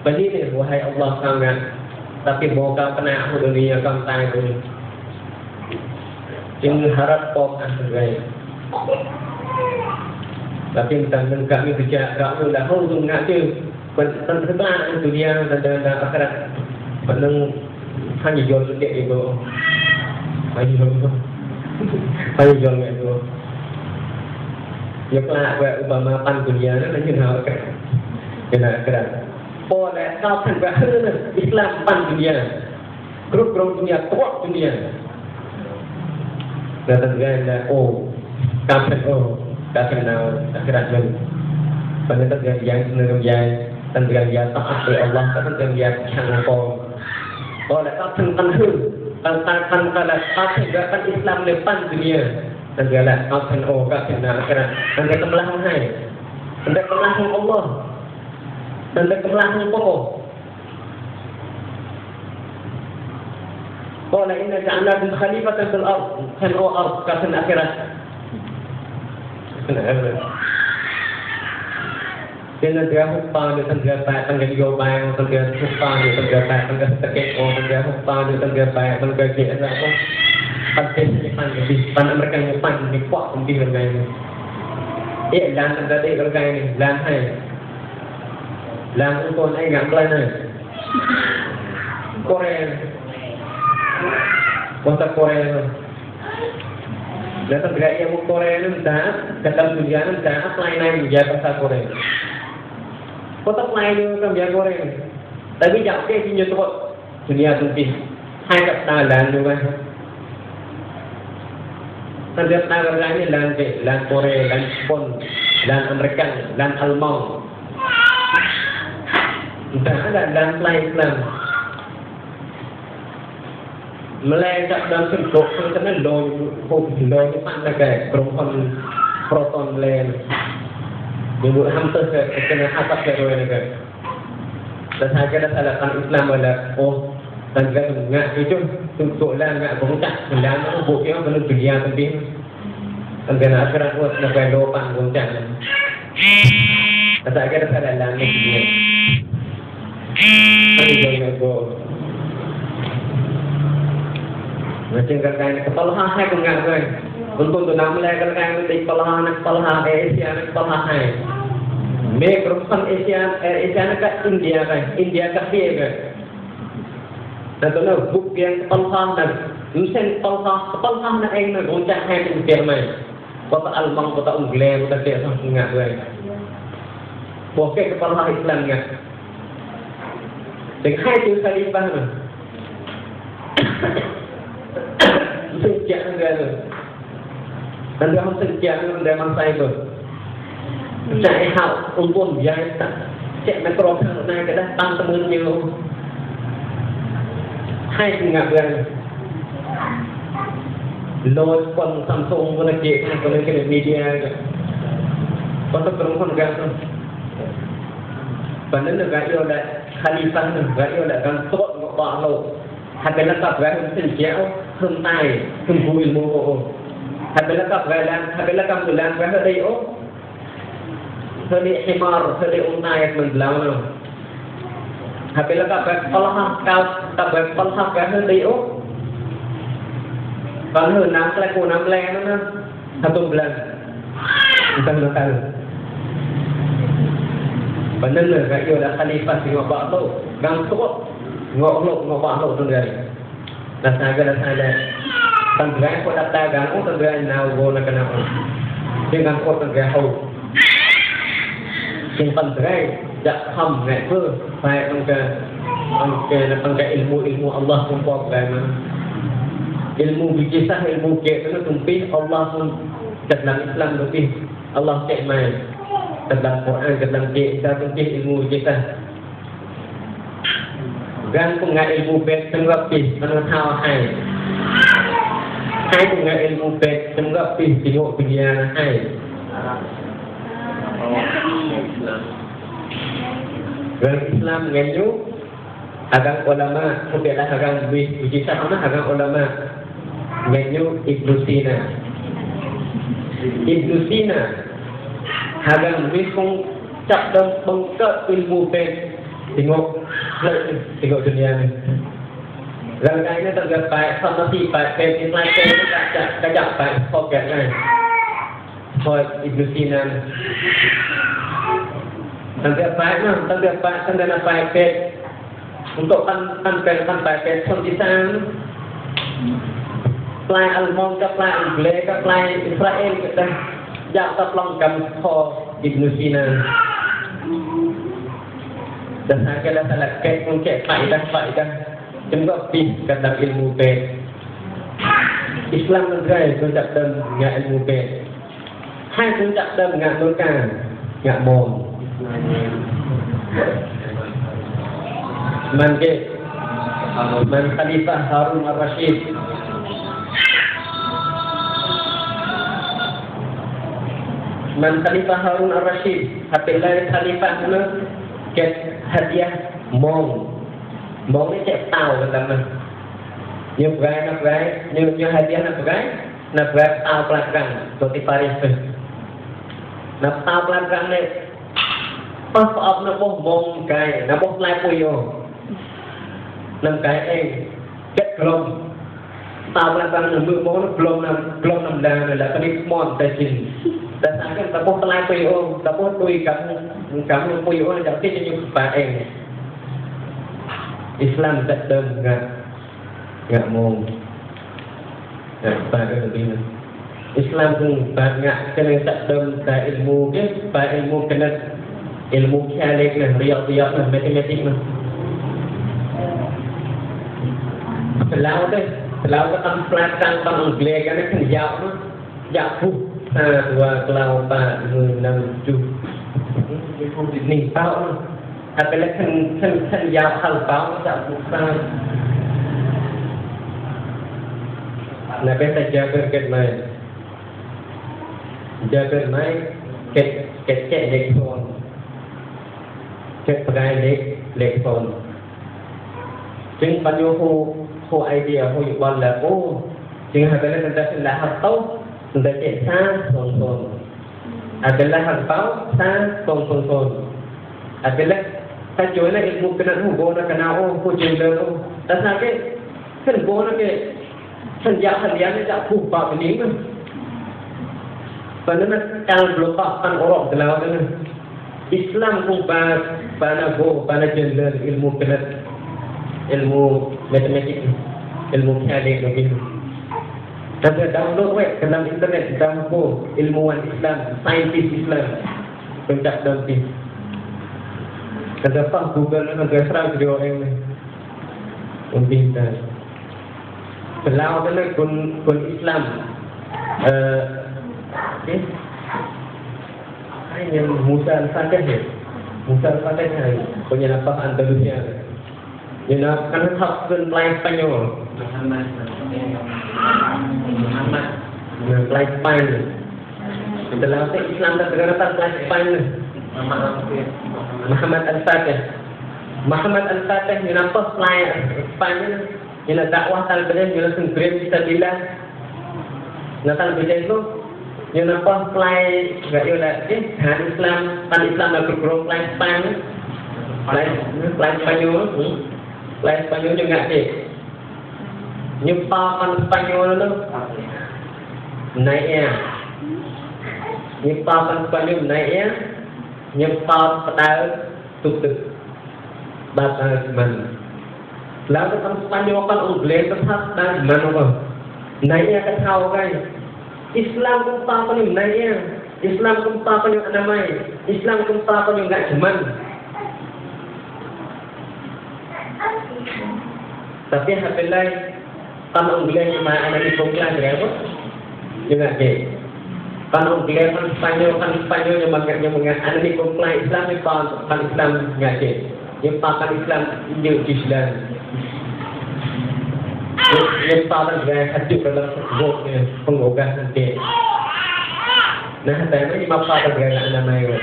Bagi ni wahai Allah sangat, tapi bukan pernah dunia kamu tanya. Jangan harap kau akan tapi tentang kami kerja kamu dah tahu tu nak je. Tentang dunia dan akhirat. Penang hanya jual sedikit itu. Hanya jual itu. Ya kelak buat Obama pan dunia ni nanti nak kena akhirat. Boleh kau kan bahasa Islam pan dunia. Grup dunia, kuat dunia. Dan tengah kapan kapan akhirat pun. Pada tengah yang sebenarnya tengah yang taat kepada Allah, tengah yang canggih. Boleh kapan tentang kalau kapan Islam depan dunia. Tengah kapan akhirat. Tengah kebelakang hai. Tengah kebelakang Allah. Tengah kebelakang pokok. Qala inna ja'alnakum khalifatan fil ard, fil ard kafin akhirat. Dengan dia hutang dia tengah tak tengah diobang tengah hutang dia tengah tekek tengah hutang dia tengah dia apa? Penting di pan mereka yang pan di kuat penting dengan ini. Dan tengah dia kerja ini dan hai. Dan untuk ai ngam lain hai. Korea bahasa Korea dan tengah yang Korea ni dah dalam dunia ni dah lain bahasa Korea. Kota lain kan bahasa Korea. Tapi jauh ke sini tu dunia tu sih. Hai kat Thailand juga. Tengah Thailand ni land Korea, land Jepun, land Amerika, land Alman. Dah ada land lain Islam. Melainkan dalam bentuk kerana loy pan lagi perempuan proton lain dibuat hampir kena asap keroy lagi. Dan saya kira alasan Islam adalah dan juga enggak itu untuk lah enggak bongkak dan itu bukti yang belum dunia penting dan kena akhirat buat sampai lopan bongkak. Dan saya kira alasan dunia. Ini jangan go. Macam kerana kepala hai pun enggak kan. Untuk tu nama lagi kerana di kepala Asia kepala hai. Mereka perusahaan Asia nak India kan, India kafir kan. Dan tu nak buk yang kepala dan lusen kepala nak nak goncang hai pun Jerman. Kota Alman, kota Unggulan, kota dia sama enggak kan. Bukan kepala Islam enggak. Dengan hai tu khalifah kan. Sejak negara anda harus sejak negara masa itu cek hal untuk biasa cek metro naik ke datang temunya hai enggak berani load pun Samsung pun cek pun kena media untuk perempuan negara pada negara itu ada khalifah negara itu ada kan tot ngok lo hati letak berani sejak hôm nay hôm vui mua hãy lấy cặp về làm hãy lấy cặp làm về đây ô hơi đi himar hơi đi hôm nay mình làm nào hãy lấy cặp về palha cao cặp về palha về hơi đi ô còn hơn năm lại cô năm lẻ nữa hãy tụm lần kita nak tahu benar le gak yo dah khalifah si ngok bak tu gang tu ngok bak tu tu dia dah saya tengah ko data gang tengah now go na kana dengan ko tengah hau simpan tengah jak ham ngai pur pai tengah ilmu Allah pun buat bagaimana ilmu bijisah ilmu ke tu tumpi Allah pun dalam Islam tu Allah cek mai dalam Quran dalam ke tumpi ilmu bijisah gan pun ngai ilmu bet tengah pi mana tahu hai pun ngai ilmu bet tengah pi tengok dunia hai gan Islam ngenyu agak ulama kebelah agak bijisah mana agak ulama ngenyu Ibnu Sina agak misung Chapter bangka ilmu pen tengok dunia ni. Rangai ni tergapai famasi pai pen Islam pen ni kajak pai poket kan. Poet Ibnu Sina. Tergapai pen untuk kan pen sontisan. Plai Almond ke plai Angle ke plai Israel kita jak terlongkam kho Ibnu Sina. Dan agaklah salah kek mungkin faedah juga pih kata ilmu pen. Islam negara tunjuk dan ngak ilmu pen. Hai tunjuk dan ngak nurkan ngak mom. Man Khalifah Harun Ar-Rashid. Man Khalifah Harun Ar-Rashid. Hatilah Khalifah mana? Get hadiah mong ni cek tahu kata nhưng hadiah nak tahu pelakang seperti Paris nak tahu pelakang ni pas op nak boh mong kai nak boh lai puyo nam kai get belum tahu pelakang nak mong belum nam dah nak kini mon tajin dan akan tabuh lai puyo tabuh tui kamu puyo ni jadi jenis paeng Islam tak ngak mong bagai lebih Islam pun banyak kena tak ilmu ke ilmu kena ilmu kialik lah riak matematik lah selalu kan pelakang kan Angle kan kan jauh dua kelau 4 6 7 ni tahu apabila kan jauh hal tahu tak bukan nak kita jaga mai ket elektron ket pegai elektronจึงปัญญาโฮไอเดียโฮอยู่บนแล้วโอ้จึงหาไปแล้วมันจะเป็นละหักเต้ามันจะเจ็บซ่าโซนอาจจะละหักเต้าซ่าโซนอาจจะละถ้าช่วยนะอีกมุกนั้นหูโบนะกันเอาหูจึงเดินแต่ถ้าเกิดขึ้นโบนะเกิดสัญญานี่จะผูกปากนี้มั้งเพราะนั้นการบล็อกกันออกจากแล้วนั่นIslam pun pada jenderal ilmu kelas ilmu matematik ilmu kialik begitu. Tapi download web ke dalam internet download ilmuwan Islam, saintis Islam pencak damping. Kenapa Google nak serang video yang pintar. Kalau ada kun Islam, yang Musa Al-Fatih punya nampak Andalusia. Yang nak kan hafal Melayu Spanyol. Muhammad Melayu Spanyol. Setelah itu Islam tak terdapat Melayu Spanyol. Muhammad Al-Fatih yang nampak Melayu Spanyol. Yang nak dakwah talbiyah, yang nak sengkrim fisabilillah. Nak talbiyah itu yang nampak Melayu enggak ya lah Islam nak bergerak Melayu Spanyol. Melayu Spanyol juga sih. Nyepakan Spanyol tu naiknya. Nyepakan Spanyol naiknya. Nyepak pedal tutup batas mana. Lalu kan Spanyol kan Angle tetap dan mana naiknya kan tahu kan. Islam kumpa kan yang naiknya. Islam kumpa kan yang anamai. Islam kumpa kan yang enggak cuman. Tapi hasilnya kan Angle cuma ada di Pongklan berapa? Juga deh. Kan Angle kan Spanyol yang ada di Pongklan Islam itu kan Islam enggak deh. Yang pakai Islam Islam. Yang pakai gaya hadir dalam vote penggugah nanti. Nah, saya ini pakai gaya namanya.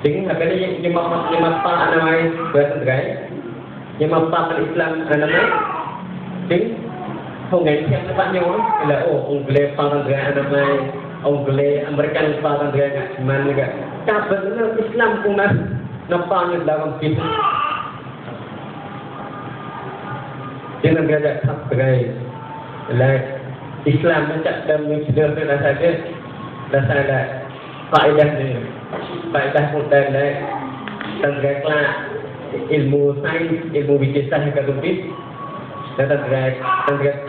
Jadi akhirnya yang pakai namanya bahasa gaya. Yang pakai Islam namanya. Jadi không ngày xem các bạn nhau là Angle pakai gaya namanya. Onggole Amerika Selatan dia kat mana juga. Kabar Islam pun nampaknya dalam kita. Jangan berada tak sebagai Islam macam dalam cerita saja. Rasa ada faedah ni, faedah mudah ni. Tentang ilmu sains, ilmu wijasa yang kedua. Dan tentang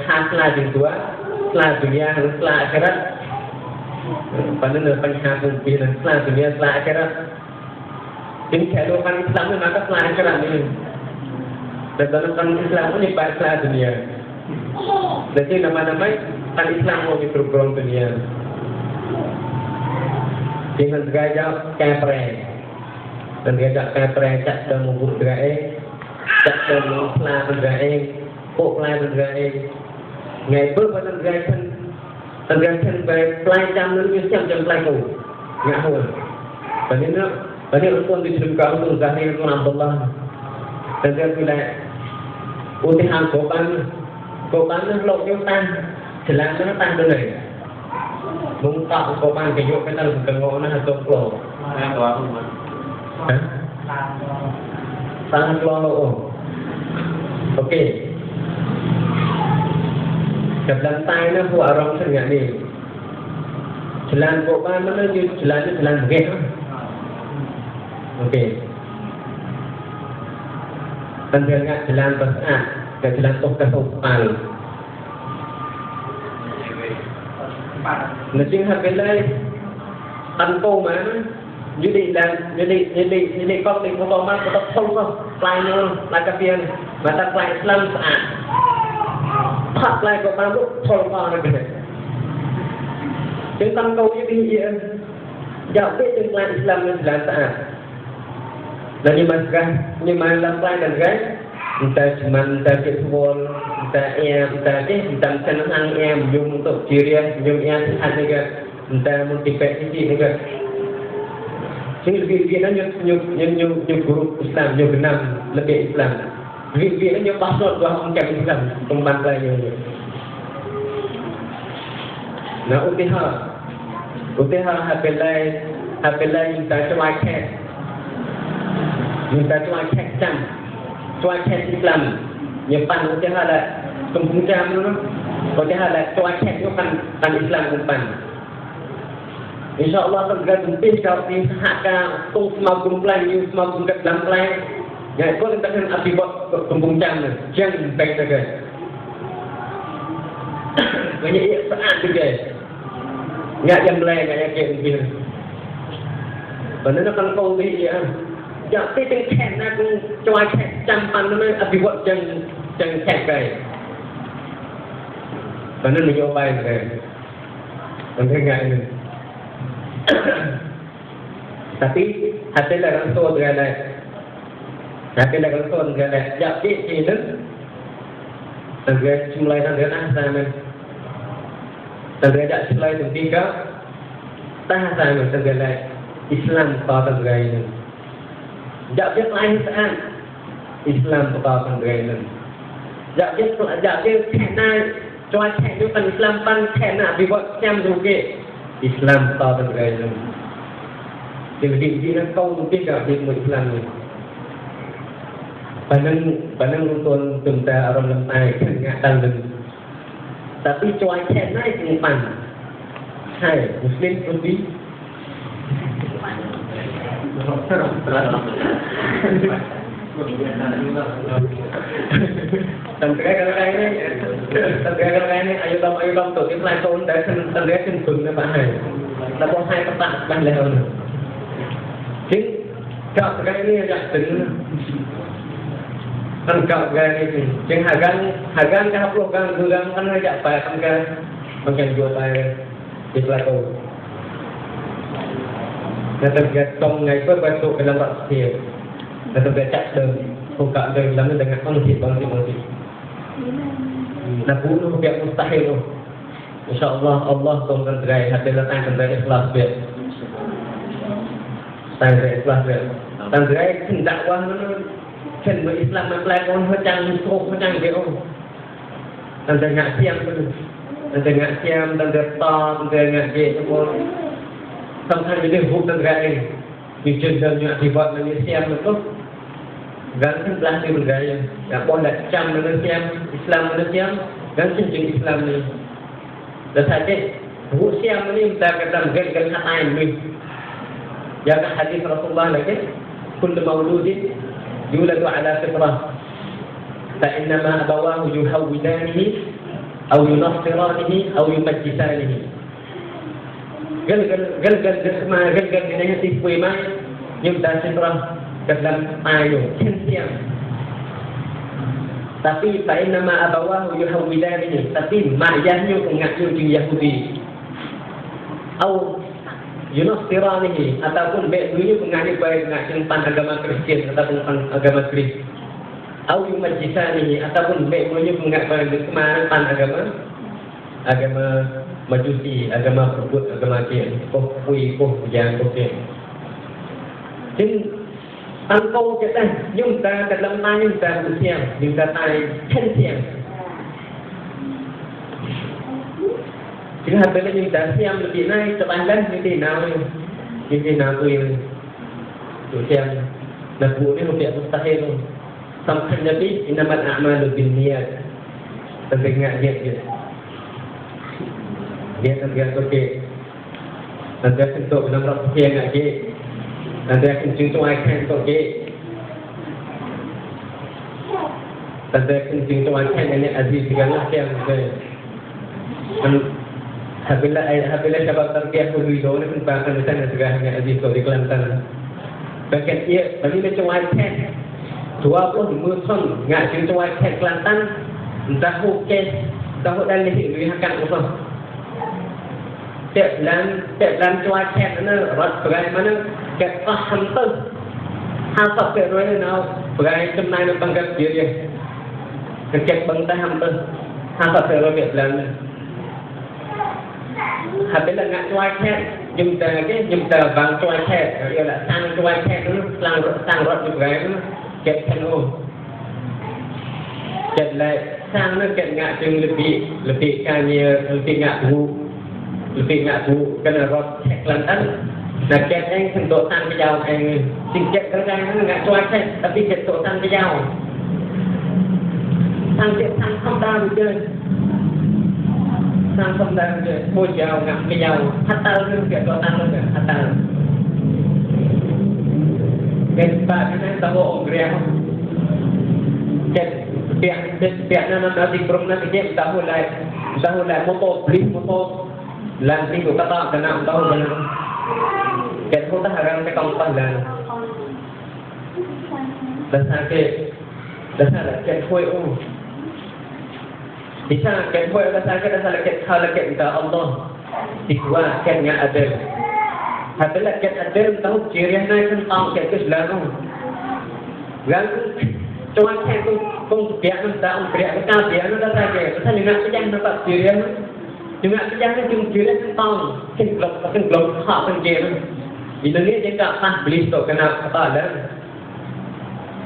khaslah di dua, khaslah dunia, khaslah akhirat. Pada penghasilan dunia, khaslah dunia, khaslah akhirat. Jadi kalau kan Islam ni maka khaslah akhirat ni. Dan dalam kan Islam ni khaslah dunia. Jadi nama-nama kan Islam mau diprogram dunia. Dengan gaya kepre, dan gaya kepre cak dan mubuk gaya, cak dan mublah gaya. Kok lain bergerak, ngai berbadan tergantung by fly jam dulu siap jam fly kau, nggak hol. Tadi untuk diceritakan untuk zahir itu Abdullah, tergantung by utihan kopan lok yutan, jalan mana tan dulu. Mungkin kopan kejut kita lebih tengok mana atau flow. Sangat flow. Okey. Jalan tayar buat orang sengat ni. Jalan kopan mana je jalan begit. Okey. Tengah jalan besar, ke jalan tok kesopal. Nanti hasilnya tanpa mana jadi kau di foto mas foto tolong lainnya lakapian mata lain Islam saat pat lain kau mana tolong orang ni tentang kau ini dia jauh tentang Islam dan saat dan ini masalah lain dan guys entah cuma entah kekuatan entah senang yung untuk cirian yung sehat juga entah motivasi juga sehingga lebih yung guru Islam yung genam lebih Islam lebih yung password dua orang Islam pembantai yung nah utiha hapelai yung tak cuai kek jam cuai kek Islam nyepan utiha lah kampung jam tu utiha lah cuai kek tu kan Islam umpan InsyaAllah tergantung kau ni sahaka tung semua kumpulan you semua kumpulan dalam lain ya kau tentang akibat kampung jam ni jangan baik saja banyak ia saat juga nggak jam lain nggak yakin mungkin benar kan kau ni ya jadi tengken aku cuai kek campan nama akibat jangan kek guys benar ni jawapan guys benar nggak ini tapi hasil dalam soal dengan jadi ini terjadi mulai dari asal terjadi mulai dari tiga tahasan terjadi Islam pada terjadi ini jadi lain saat Islam pada terjadi ini jadi kena cuaca itu kan Islam pan kena dibuat jam juga Islam tahu terkait dengan jadi dia kau mungkin tak ilmu Islam ni pandang untuk tentang orang lemai enggak tahu tapi cuaca naik umpan hai Muslim seperti Tentang ini ayo dom tu tim lain tahun dah terlihat cenderung ni bahaya. Lepas hai petak dah lewat. Jadi kau sekarang ini agak cenderung. Kan kau sekarang ini, jadi hagan kau pelukan gulang kan agak payah kan makan jual payah di pelakon. Dan tergantung ngaikur masuk ke dalam rakyat. Dan terbaca dan buka dari dalam dengan kongsi. Nak bunuh biar mustahil. InsyaAllah Allah tolong tergerai hati datang tergerai ikhlas biar. Tergerai ikhlas biar. Tergerai dakwah mana? Ken berislam mempelai orang macam suruh macam dia. Tergerai siang tu. tengah siam, tengah top, tengah je semua. Sampai jadi hub tengah ini. Bicara dengan akibat dengan siam itu, ganti belakang bergaya. Ya, boleh cam dengan siam, Islam dengan siam, ganti dengan Islam ini. Dan saja, hub siam ini kita kata gan hatain ini. Jaga hadis Rasulullah lagi, kullu mauludin yuladu ala fitrah. فإنما أبواه يهودانه أو ينصرانه أو يمجسانه. قال ini tipu mai nhưng ta fitrah dalam ayo kensiam. Tapi فإنما أبواه يهودانه, tapi mayahnya mengaku Yahudi. أو ينصرانه, ataupun baiknya mengaku pan agama Kristen ataupun agama Kristen. Au yumajisanihi, ataupun baiknya mengaku pan agama Majusi, agama Pergut, agama Kian, yang Kian. Jadi, angkau kata, chúng ta dalam tay chúng ta của siang, chúng ta tay thân siang. Jadi, habisnya chúng ta siang lebih naik, terpandang như thế nào tôi của siang, nak buat ni lebih mustahil. Sampai Nabi, innamal a'malu binniyat. Terdengar dia. Dia terdengar okey. Nanti akan untuk dalam rasa yang okey. Nanti akan contoh akan okey. Nanti akan contoh akan ini aziz segala yang Habila syabab terkiah kulido ni pun bahkan di sana segala aziz di Kelantan. Bahkan ia bagi macam akan 20 มือท่อนงานจึงจังหวัดแขกกลางตั้งจะหูเกสจะหูดันในสิ่งวิหารกันอุปสรรคเจ็บแรงจังหวัดแขกนั่นรถเปล่ามันเก็บก็ทำตึ้งหาสับเปลือยนั่นเอาเปล่าจำนายในบังคับเยอะๆเก็บบังแต่ทำตึ้งหาสับเปลือยเก็บแรงหาเป็นงานจังหวัดแขกยืมแต่บางจังหวัดแขกเรียกว่าสร้างจังหวัดแขกนั่นสร้างรถอยู่ไงเก็บขนมเก็บอะไรสร้างนั่นเก็บงานจึงlebihการเงินlebihงานถูกกันรถแขกลันตันแต่เก็บเองถึงโตตันไปยาวเองสิ่งเก็บกระจายนั่นงานช่วยแค่แต่เก็บโตตันไปยาวทางเก็บทางข้ามดาวเดินทางข้ามดาวเดินโมยาวงานไปยาวฮัตตาเรื่องเก็บโตตันเรื่องฮัตตาเป็นป่าที่นั่นตะโกองเรียกเจ็ดเปียกนั่นนั่นที่กรมนั่นที่เจ็บตะโกไหลโมโตพลิกโมโตลันที่ถูกกระต้อนกันน้ำตะโกนั้นเจ็ดคนทหารไม่ต้องปั้นแล้วdan sakit ket hoi bisa ket hoi dan sakit hal ket kita Allah dikwa ketnya ada. Habislah ket ada tahu ciri naik kan tahu ket ke selalu. Gan cuma ket tu biar nak tahu biar kita biar nak tahu ket. Pasal ni nak jangan dapat ciri ni. Juga jangan cuma ciri tahu ket blok hak kan ket. Ini ni dia tak sah beli tu kena apa dah.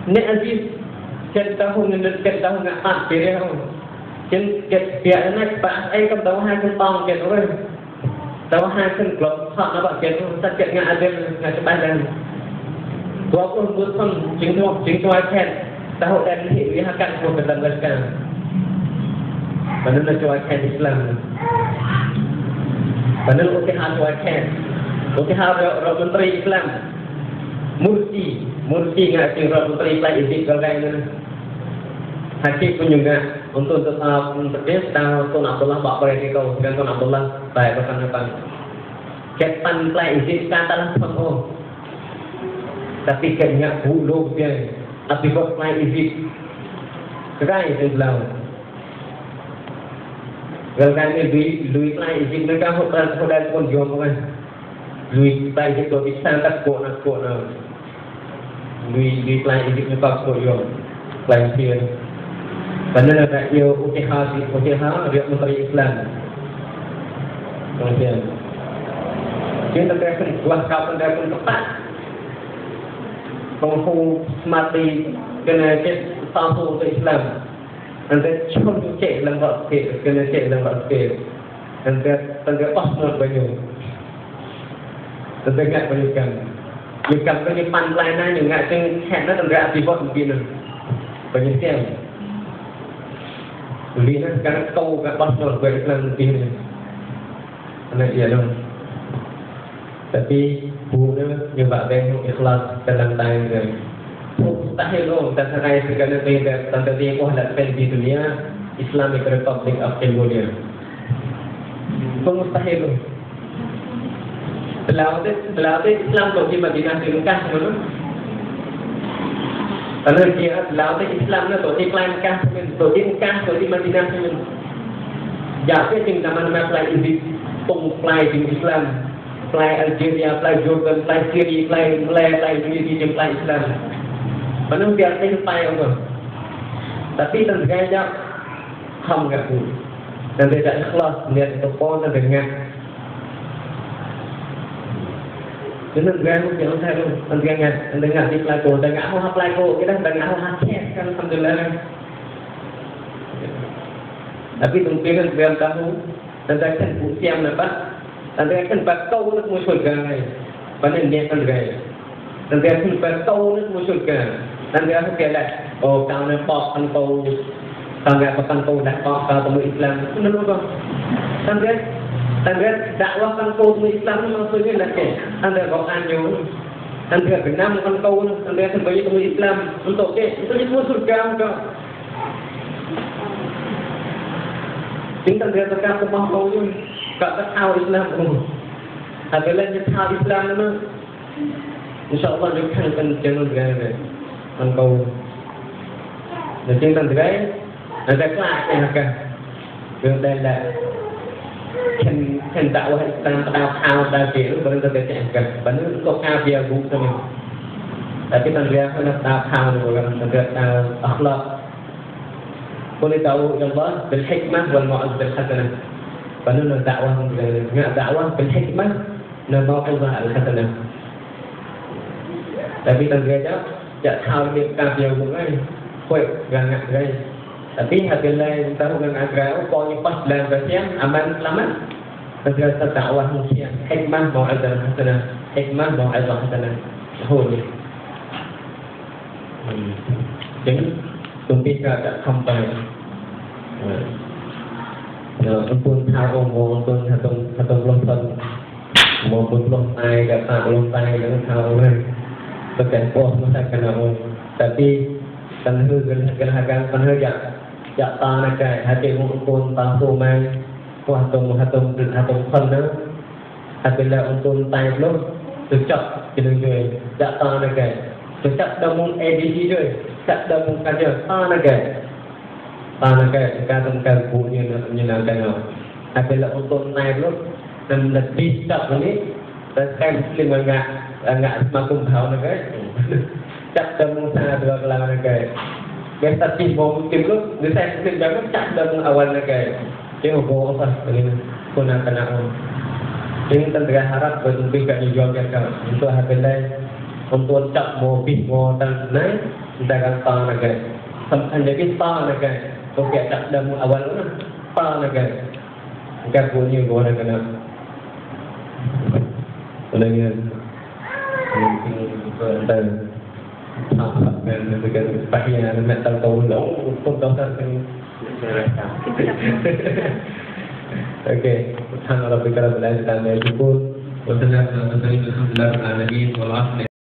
Ni aziz ket tahu nak tak ciri tu. Ket biar nak pak ai kan tahu hai kan tahu ket orang. Tahu hai kan blok hak apa ket tu sakit ngak ada ngak sepadan. 20 bulan jingtua ket tahu dan ni akan mempertahankan. Padahal cuaca ket Islam. Padahal usaha cuaca usaha Raja Menteri Islam. Mursi ngak sing Raja Menteri Islam ini kalau Hakim pun juga untuk dia tahu Tuan Abdullah bawa pergi kau dengan Tuan Abdullah baik pesan depan. Kepan play izin katalah semua. Tapi kena bulu dia. Tapi buat play izin. Kerai Islam. Kalau kami lui play izin mereka hotel pun jom kan. Lui play izin tu bisa tak kuat nak. Lui play izin mereka kuat jom. Play izin. Padahal ada ia usaha Raja Menteri Islam. Kemudian dia terkait kuat kapan dan tepat. Penghulu mati kena cek satu untuk Islam. nanti cuma cek lembat sikit, kena cek lembat sikit. Nanti pas banyak. Nanti ingat banyakkan. Bukan banyak pantai ingat yang head nanti akibat begini. Banyak siang. Beli sekarang kau kat pas bagi Islam begini. Karena dia dong. Tapi bukan nyoba tengok ikhlas dalam time dia. Mustahil dong. Dan sekarang segala beda. Tanda dia pun ada di dunia Islamic Republic of Cambodia. Mustahil dong. Selalu Islam tu di Madinah di Mekah mana? Kalau dia selalu Islam tu di Mekah, tu di Mekah, tu di Madinah mana? Jadi ting zaman apply di apply di Islam, apply Algeria, apply Jordan, apply Syria, apply Malaya, apply Indonesia, apply Islam. Mana dia ting apply apa? Tapi tentunya ham ngaku. Dan tidak ikhlas niat itu pun dengan Jangan ganggu jangan saya dengar di pelaku, dengar apa pelaku kita dengar apa hasil kan alhamdulillah. Tapi mungkin biar tahu nanti akan siam apa, nanti akan bakau nak musyurga, panen dia kan gaya. Nanti akan bakau nak musyurga, nanti akan kira oh kau nak pop kan kau nggak pekan kau dah pop kau temu Islam, benar betul. Tanda dakwah kan kau Islam maksudnya nak ke? Anda Quran yo, anda genam kan kau, anda sebagai temu Islam untuk ke? Untuk itu surga kau. Tinggal dia terkait rumah kau yo, tak tahu Islam kau. Adalah dia tahu Islam mana? InsyaAllah dia kan jangan gaya kan kau. Jadi tanda ada kelas yang akan berdaya. Kan dakwah Islam pada dia baru terjadi benar kok dia bukan tapi tanda kan tahu orang tanda akhlak boleh tahu Allah bil hikmah wal mau'izah bil hasanah benar dakwah dengan dakwah bil hikmah dan mau'izah al hasanah tapi tanda tak tahu dia bukan koi gangat guys. Tapi hasilnya tahu dengan agama pokoknya pas dalam kasihan aman selamat segala dakwah mungkin hikmah mau'izah hasanah hikmah mau'izah hasanah holy jadi tumpi tak sampai untuk tahu untuk belum tahu belum ai kata belum tahu dengan tahu sekian pos masa kena tapi tanah gerhakan tanah jak tanah kai hati pun tahu mai hatung kon na apabila untuk tay belum cocok dengan jak tanah kai cocok dalam ADC je tak dalam kerja tanah kai katakan punya menyenangkan apabila untuk naik belum dan lebih tak ni terkait muslim enggak semakin tahu na kai cak dalam sana dua kelangan kai biasa timbul mungkin tu, saya mungkin jangan cak dalam awal nagai. Dia mau apa ini pun nak kena. Jadi tentera harap bertumbuh kat jual kau untuk hasilnya untuk cak mobil mau dan naik kita akan tahu nagai. Sampai jadi tahu nagai. Okey cak dalam awal tu tahu nagai. Kita punya gua nak kena. Olehnya mungkin dan dengan bahagia metal tahu long pun tahu kan okey subhanallah berkala belajar dan syukur wa sallallahu alaihi wa sallam